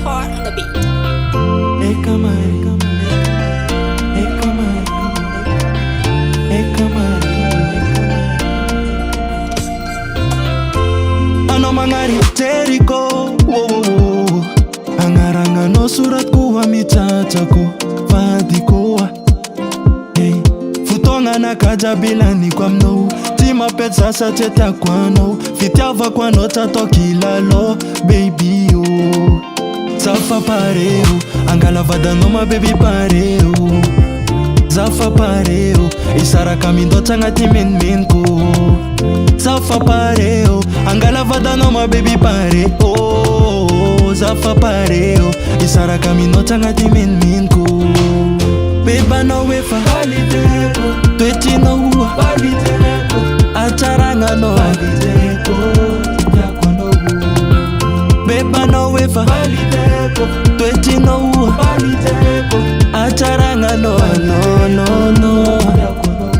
Hard on the beat. Ano mangari Jericho, angaranga no surat kuwa mitatako fadikoa. Hey, futonga na kajabila ni kwa mno. Tima pet sasa teta kwano. Fitiava kwano tato kilalo, baby yo. Zafa pareo, angala vada noma baby pareo. Zafa pareo, isara kamindo tangati menko. Zafa pareo, angala vada noma baby pareo. Zafa pareo, isara kamindo tangati menko. Beba no wefa valideko, tweti no hua valideko, acharanga no valideko, yakwa no hua. Beba no wefa valideko, tweti no hua valideko, acharanga no yakwa no hua.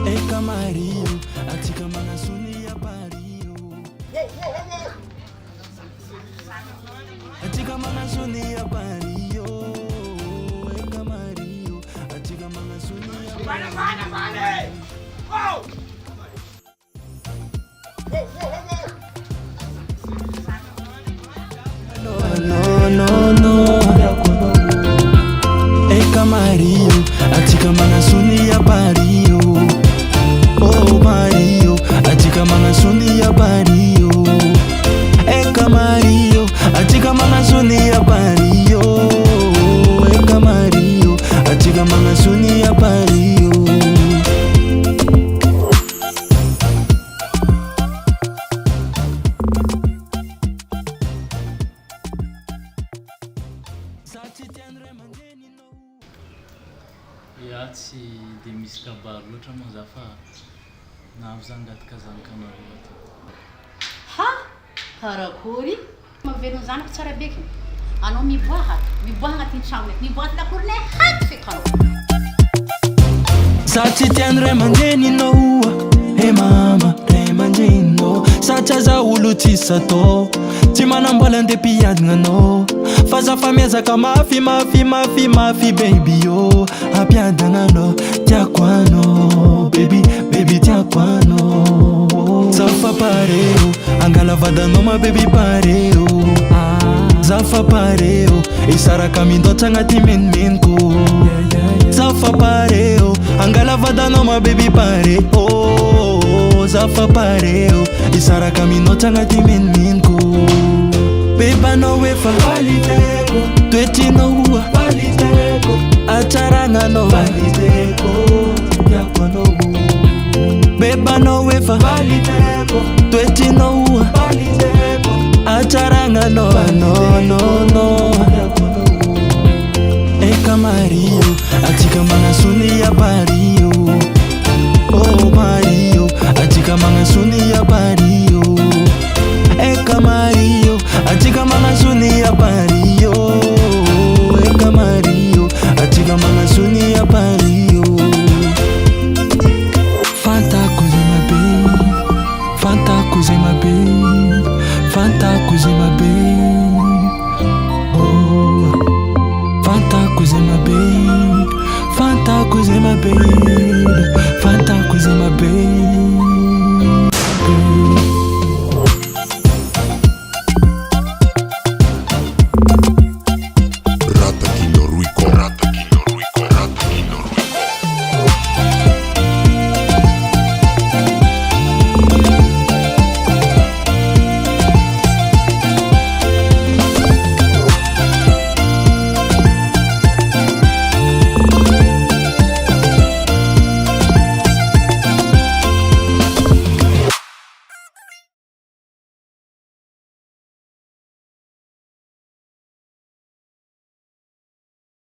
Eka Mario, atika mana suni ya Mario. Atika mana suni ya Mario. No. Eka Mario, atika mana suni ya Mario. Oh Mario, atika mana suni ya Mario. Eka Mario, atika mana suni ya Mario. Eka Mario, atika mana suni ya Mario. Ya tsy de misy kabary loatra moa za fa nahazangatika zanak'anareo ato. Ha? Karakory? Mavelogno zanako tsara beky. Anao miboaha agnatin'ny tragno eto. Miboaha lakoronay haky feky anao. Za tsy tiany ray aman-dreninao. Hey mama, ray aman-dreninao. Satria za olo tsisy atao, tsy manambola andeha mpiadigna anao. Fa za fa miezaka mafy baby yo. Ampiadagna anao, tiako anao baby tiako anao. Za fa pareo, angala vadanao ma baby pareo. Za fa pareo, isaraka mindotsa agnaty menmenko. Za fa pareo, angala vadanao ma baby pareo. Za fa pareo, isaraka mindotsa agnaty menmenko. Beba no wefa valideko, tweti no hua valideko, acharanga no valideko, yakwa no hua. Beba no wefa valideko, tweti no hua valideko, acharanga no yakwa no hua. Eka Mario, atika mana suni ya Mario.